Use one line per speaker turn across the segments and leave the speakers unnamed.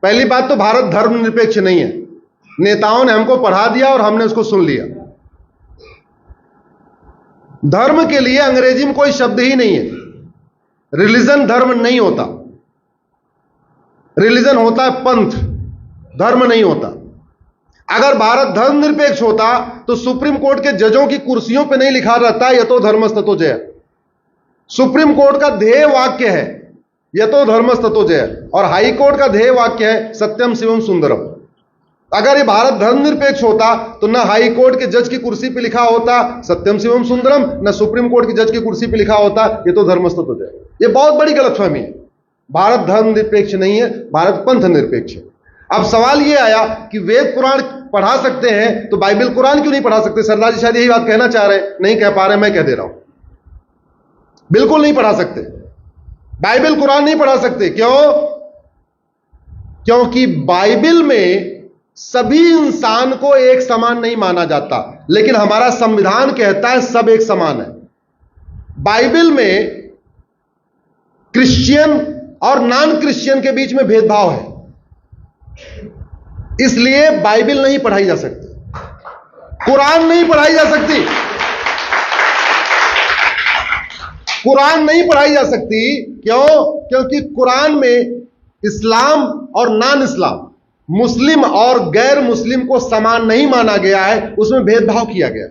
पहली बात तो भारत धर्मनिरपेक्ष नहीं है। नेताओं ने हमको पढ़ा दिया और हमने उसको सुन लिया। धर्म के लिए अंग्रेजी में कोई शब्द ही नहीं है। रिलीजन धर्म नहीं होता। रिलीजन होता है पंथ, धर्म नहीं होता। अगर भारत धर्मनिरपेक्ष होता तो सुप्रीम कोर्ट के जजों की कुर्सियों पे नहीं लिखा रहता यतो धर्मस्ततो जय। सुप्रीम कोर्ट का ध्येय वाक्य है यतो धर्मस्ततो जय, और हाई कोर्ट का ध्येय वाक्य है सत्यम शिवम सुंदरम। अगर ये भारत धर्मनिरपेक्ष होता तो न हाई कोर्ट के जज की कुर्सी पे लिखा होता सत्यम शिवम सुंदरम, न सुप्रीम कोर्ट की जज की कुर्सी पे लिखा होता यतो धर्मस्ततो जय। ये बहुत बड़ी गलतफहमी है। भारत धर्मनिरपेक्ष नहीं है, भारत पंथ निरपेक्ष है। अब सवाल यह आया कि वेद पुराण पढ़ा सकते हैं तो बाइबल कुरान क्यों नहीं पढ़ा सकते? सरदार जी शायद यही बात कहना चाह रहे हैं, नहीं कह पा रहे, मैं कह दे रहा हूं। बिल्कुल नहीं पढ़ा सकते, बाइबल कुरान नहीं पढ़ा सकते। क्यों? क्योंकि बाइबल में सभी इंसान को एक समान नहीं माना जाता, लेकिन हमारा संविधान कहता है सब एक समान है। बाइबल में क्रिश्चियन और नॉन क्रिश्चियन के बीच में भेदभाव है, इसलिए बाइबल नहीं पढ़ाई जा सकती, कुरान नहीं पढ़ाई जा सकती, कुरान नहीं पढ़ाई जा सकती। क्यों? क्योंकि कुरान में इस्लाम और नॉन इस्लाम, मुस्लिम और गैर मुस्लिम को समान नहीं माना गया है, उसमें भेदभाव किया गया।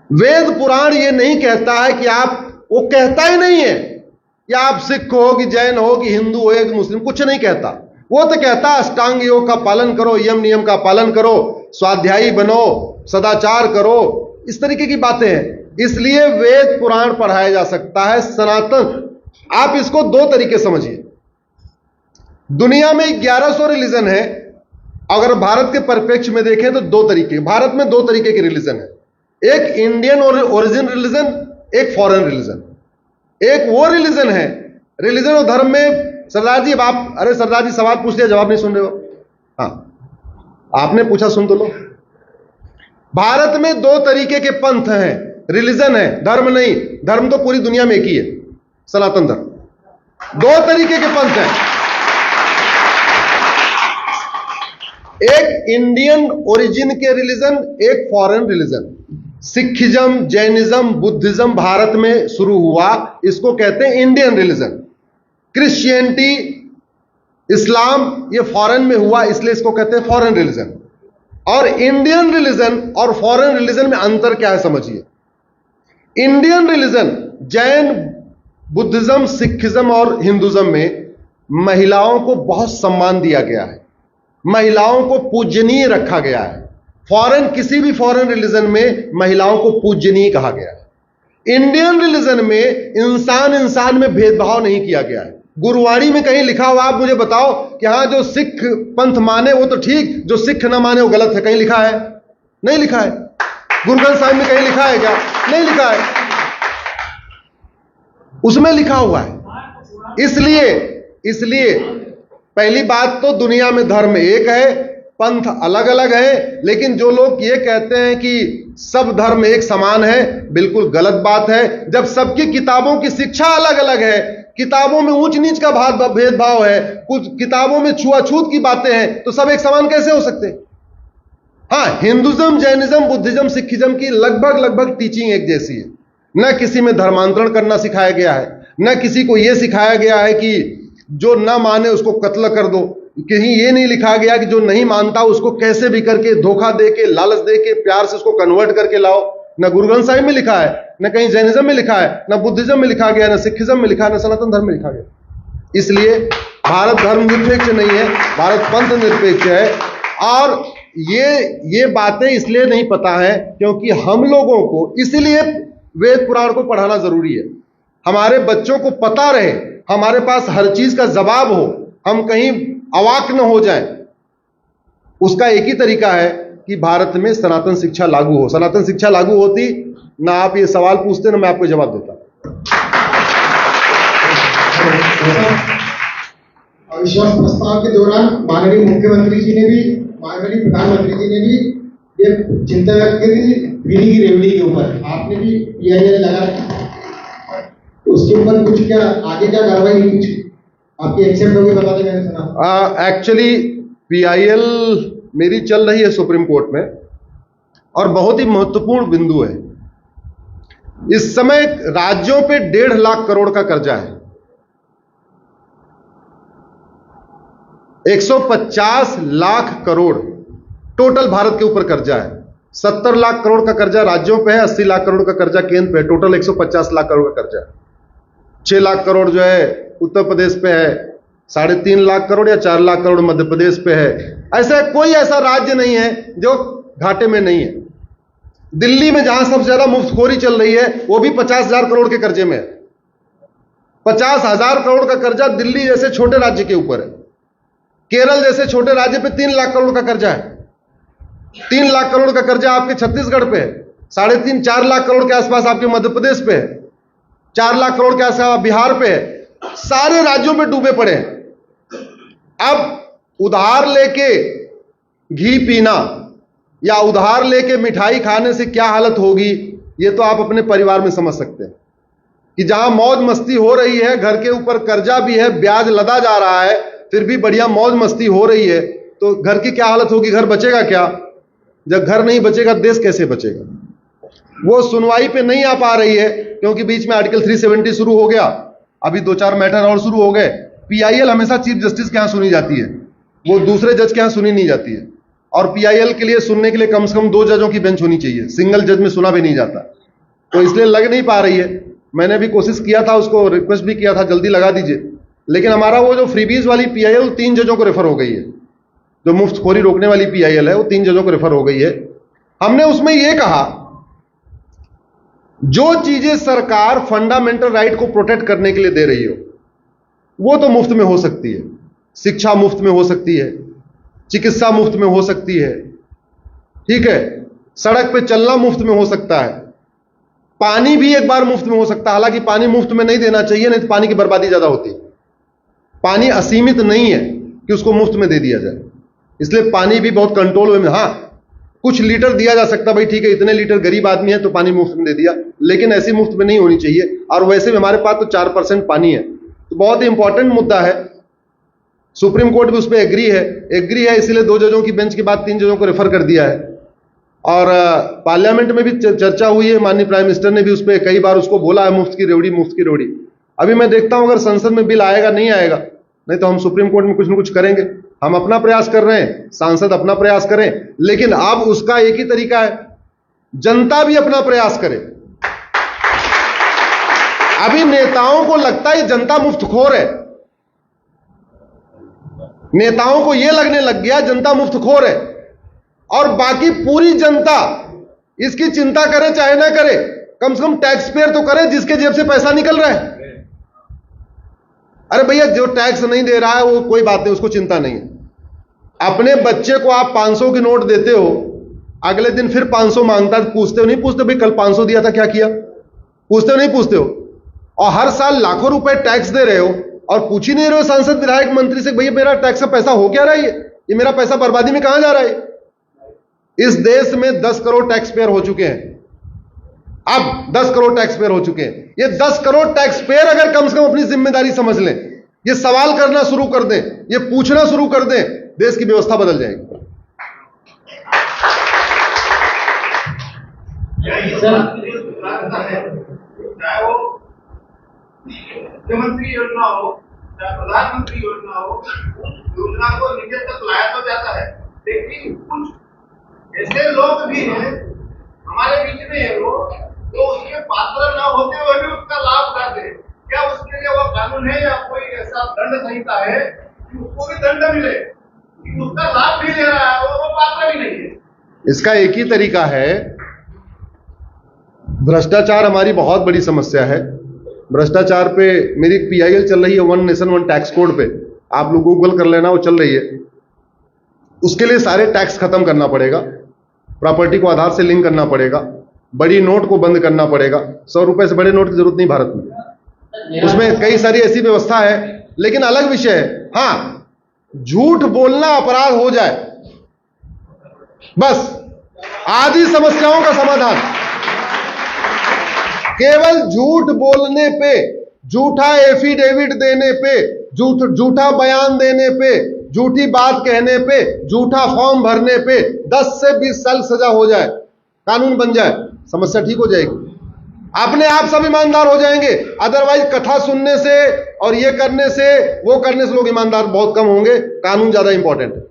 वेद पुराण यह नहीं कहता है कि आप, वो कहता ही नहीं है कि आप सिख हो कि जैन हो कि हिंदू हो कि मुस्लिम, कुछ नहीं कहता। वो तो कहता है अष्टांग योग का पालन करो, यम नियम का पालन करो, स्वाध्यायी बनो, सदाचार करो, इस तरीके की बातें हैं। इसलिए वेद पुराण पढ़ाया जा सकता है। सनातन, आप इसको दो तरीके समझिए। दुनिया में 1100 रिलीजन है, अगर भारत के परिप्रेक्ष्य में देखें तो दो तरीके, भारत में दो तरीके के रिलीजन है। एक इंडियन ओरिजिन रिलीजन, एक फॉरेन रिलीजन। एक वो रिलीजन है, रिलीजन और धर्म में सरदार जी, अब आप, अरे सरदार जी सवाल पूछ लिया, जवाब नहीं सुन रहे हो। हाँ, आपने पूछा, सुन तो लो। भारत में दो तरीके के पंथ हैं, रिलीजन है, धर्म नहीं। धर्म तो पूरी दुनिया में एक ही है, सनातन धर्म। दो तरीके के पंथ हैं, एक इंडियन ओरिजिन के रिलीजन, एक foreign religion. Sikhism, Jainism, Buddhism Bharat में शुरू हुआ, इसको कहते हैं इंडियन रिलीजन। क्रिश्चियनिटी, इस्लाम, ये फॉरेन में हुआ, इसलिए इसको कहते हैं फॉरेन रिलीजन। और इंडियन रिलीजन और फॉरेन रिलीजन में अंतर क्या है समझिए। Indian religion, Jain, Buddhism, Sikhism और हिंदुज्म में महिलाओं को बहुत सम्मान दिया गया है, महिलाओं को पूजनीय रखा गया है। फॉरेन, किसी भी फॉरेन रिलीजन में महिलाओं को पूजनीय कहा गया है। इंडियन रिलीजन में इंसान इंसान में भेदभाव नहीं किया गया है। गुरुवाणी में कहीं लिखा हुआ, आप मुझे बताओ कि हाँ जो सिख पंथ माने वो तो ठीक, जो सिख ना माने वो गलत है, कहीं लिखा है? नहीं लिखा है। गुरु ग्रंथ साहिब में कहीं लिखा है क्या? नहीं लिखा है। उसमें लिखा हुआ है। इसलिए पहली बात तो दुनिया में धर्म एक है, पंथ अलग अलग है। लेकिन जो लोग ये कहते हैं कि सब धर्म एक समान है, बिल्कुल गलत बात है। जब सबकी किताबों की शिक्षा अलग अलग है, किताबों में ऊंच नीच का भेदभाव है, कुछ किताबों में छुआछूत की बातें हैं, तो सब एक समान कैसे हो सकते? हाँ, हिंदुज्म, जैनिज्म, बुद्धिज्म, सिखिज्म की लगभग टीचिंग एक जैसी है। न किसी में धर्मांतरण करना सिखाया गया है, न किसी को यह सिखाया गया है कि जो न माने उसको कत्ल कर दो। कहीं ये नहीं लिखा गया कि जो नहीं मानता उसको कैसे भी करके धोखा दे के, लालच दे के, प्यार से उसको कन्वर्ट करके लाओ। न गुरु ग्रंथ साहिब में लिखा है, न कहीं जैनिज्म में लिखा है, न बुद्धिज्म में लिखा गया, न सिखिज्म में लिखा है, न सनातन धर्म में लिखा गया। इसलिए भारत धर्म निरपेक्ष नहीं है, भारत पंथ निरपेक्ष है। और ये बातें इसलिए नहीं पता है क्योंकि हम लोगों को, इसलिए वेद पुराण को पढ़ाना जरूरी है। हमारे बच्चों को पता रहे, हमारे पास हर चीज का जवाब हो, हम कहीं अवाक न हो जाए। उसका एक ही तरीका है कि भारत में सनातन शिक्षा लागू हो। सनातन शिक्षा लागू होती ना आप ये सवाल पूछते ना मैं आपको जवाब देता।
अविश्वास प्रस्ताव के दौरान माननीय मुख्यमंत्री जी ने भी, माननीय प्रधानमंत्री जी ने भी ये चिंता व्यक्त की थी बीड़ी की रेवड़ी के ऊपर। आपने भी पीआईएल लगा, तो उसके ऊपर कुछ क्या आगे क्या कार्रवाई नहीं? कुछ आपकी एक्सेप्ट होगी बता दें, मैंने सुना।
एक्चुअली PIL मेरी चल रही है सुप्रीम कोर्ट में, और बहुत ही महत्वपूर्ण बिंदु है। इस समय राज्यों पे 1.5 लाख करोड़ का कर्जा है। 150 लाख करोड़ टोटल भारत के ऊपर कर्जा है। 70 लाख करोड़ का कर्जा राज्यों पे है, 80 लाख करोड़ का कर्जा केंद्र पे है। टोटल 150 लाख करोड़ का कर्जा है। 6 लाख करोड़ जो है उत्तर प्रदेश पे है, 3.5 लाख करोड़ या 4 लाख करोड़ मध्य प्रदेश पे है। ऐसा कोई ऐसा राज्य नहीं है जो घाटे में नहीं है। दिल्ली में जहां सबसे ज्यादा मुफ्तखोरी चल रही है वो भी 50,000 करोड़ के कर्जे में है। 50,000 करोड़ का कर्जा दिल्ली जैसे छोटे राज्य के ऊपर है। केरल जैसे छोटे राज्य पे 3 लाख करोड़ का कर्जा है। 3 लाख करोड़ का कर्जा आपके छत्तीसगढ़ पे है। 3.5-4 लाख करोड़ के आसपास आपके मध्य प्रदेश पे है। 4 लाख करोड़ के आसपास बिहार पे है। सारे राज्यों में डूबे पड़े हैं। अब उधार लेके घी पीना या उधार लेके मिठाई खाने से क्या हालत होगी, ये तो आप अपने परिवार में समझ सकते हैं कि जहां मौज मस्ती हो रही है, घर के ऊपर कर्जा भी है, ब्याज लदा जा रहा है, फिर भी बढ़िया मौज मस्ती हो रही है, तो घर की क्या हालत होगी? घर बचेगा क्या? जब घर नहीं बचेगा देश कैसे बचेगा? वो सुनवाई पे नहीं आ पा रही है क्योंकि बीच में आर्टिकल 370 शुरू हो गया। अभी 2-4 मैटर और शुरू हो गए। PIL हमेशा चीफ जस्टिस के यहां सुनी जाती है, वो दूसरे जज के यहां सुनी नहीं जाती है। और PIL के लिए सुनने के लिए कम से कम 2 जजों की बेंच होनी चाहिए। सिंगल जज में सुना भी नहीं जाता, तो इसलिए लग नहीं पा रही है। मैंने भी कोशिश किया था, उसको रिक्वेस्ट भी किया था जल्दी लगा दीजिए, लेकिन हमारा वो जो फ्रीबीज वाली PIL 3 जजों को रेफर हो गई है। जो मुफ्तखोरी रोकने वाली PIL है वो 3 जजों को रेफर हो गई है। हमने उसमें यह कहा, जो चीजें सरकार फंडामेंटल राइट को प्रोटेक्ट करने के लिए दे रही हो वो तो मुफ्त में हो सकती है। शिक्षा मुफ्त में हो सकती है, चिकित्सा मुफ्त में हो सकती है, ठीक है, सड़क पे चलना मुफ्त में हो सकता है, पानी भी एक बार मुफ्त में हो सकता है। हालांकि पानी मुफ्त में नहीं देना चाहिए, नहीं तो पानी की बर्बादी ज्यादा होती है। पानी असीमित नहीं है कि उसको मुफ्त में दे दिया जाए, इसलिए पानी भी बहुत कंट्रोल में। हाँ, कुछ लीटर दिया जा सकता, भाई ठीक है, इतने लीटर गरीब आदमी है तो पानी मुफ्त में दे दिया, लेकिन ऐसी मुफ्त में नहीं होनी चाहिए। और वैसे भी हमारे पास तो 4% पानी है, तो बहुत ही इंपॉर्टेंट मुद्दा है। सुप्रीम कोर्ट भी उस पर एग्री है, इसलिए 2 जजों की बेंच के बाद 3 जजों को रेफर कर दिया है। और पार्लियामेंट में भी चर्चा हुई है, माननीय प्राइम मिनिस्टर ने भी उस पर कई बार उसको बोला है, मुफ्त की रेवड़ी। अभी मैं देखता हूं अगर संसद में बिल आएगा नहीं आएगा, नहीं तो हम सुप्रीम कोर्ट में कुछ न कुछ करेंगे। हम अपना प्रयास कर रहे हैं, सांसद अपना प्रयास करें, लेकिन अब उसका एक ही तरीका है, जनता भी अपना प्रयास करे। अभी नेताओं को लगता है जनता मुफ्तखोर है, नेताओं को यह लगने लग गया जनता मुफ्तखोर है, और बाकी पूरी जनता इसकी चिंता करे चाहे ना करे, कम से कम टैक्स पेयर तो करे जिसके जेब से पैसा निकल रहा है। अरे भैया, जो टैक्स नहीं दे रहा है वो कोई बात नहीं, उसको चिंता नहीं है। अपने बच्चे को आप 500 की नोट देते हो, अगले दिन फिर 500 मांगता है, पूछते हो नहीं पूछते भाई कल 500 दिया था क्या किया? पूछते हो नहीं पूछते हो? और हर साल लाखों रुपए टैक्स दे रहे हो और पूछ ही नहीं रहे हो सांसद विधायक मंत्री से, भैया मेरा टैक्स का पैसा हो क्या रहा है, ये मेरा पैसा बर्बादी में कहां जा रहा है? इस देश में 10 करोड़ टैक्स पेयर हो चुके हैं। अब 10 करोड़ टैक्स पेयर हो चुके हैं। ये 10 करोड़ टैक्स पेयर अगर कम से कम अपनी जिम्मेदारी समझ लें, ये सवाल करना शुरू कर दें, ये पूछना शुरू कर दें, देश की व्यवस्था बदल जाएगी।
चाहे वो मुख्यमंत्री योजना हो चाहे प्रधानमंत्री योजना हो, योजना को नीचे तक लाया तो जाता है, लेकिन कुछ ऐसे लोग भी हैं हमारे बीच में है वो, तो उसके पात्र न होते हुए भी उसका लाभ उठाते हैं। क्या उसके लिए वो कानून है या कोई ऐसा दंड संहिता है कि उसको भी दंड मिले, कि उसका लाभ भी ले रहा है वो पात्र भी नहीं है?
इसका एक ही तरीका है, भ्रष्टाचार हमारी बहुत बड़ी समस्या है। भ्रष्टाचार पे मेरी PIL चल रही है, 1 नेशन 1 टैक्स कोड पे, आप लोग गूगल कर लेना, वो चल रही है। उसके लिए सारे टैक्स खत्म करना पड़ेगा, प्रॉपर्टी को आधार से लिंक करना पड़ेगा, बड़ी नोट को बंद करना पड़ेगा। 100 रुपए से बड़े नोट की जरूरत नहीं भारत में। उसमें कई सारी ऐसी व्यवस्था है, लेकिन अलग विषय है। हाँ, झूठ बोलना अपराध हो जाए, बस आदि समस्याओं का समाधान केवल झूठ बोलने पे, झूठा एफिडेविट देने पे, झूठा बयान देने पे, झूठी बात कहने पे, झूठा फॉर्म भरने पे 10 से 20 साल सजा हो जाए, कानून बन जाए, समस्या ठीक हो जाएगी। अपने आप सब ईमानदार हो जाएंगे। अदरवाइज कथा सुनने से और ये करने से वो करने से लोग ईमानदार बहुत कम होंगे। कानून ज्यादा इंपॉर्टेंट है।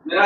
मेरा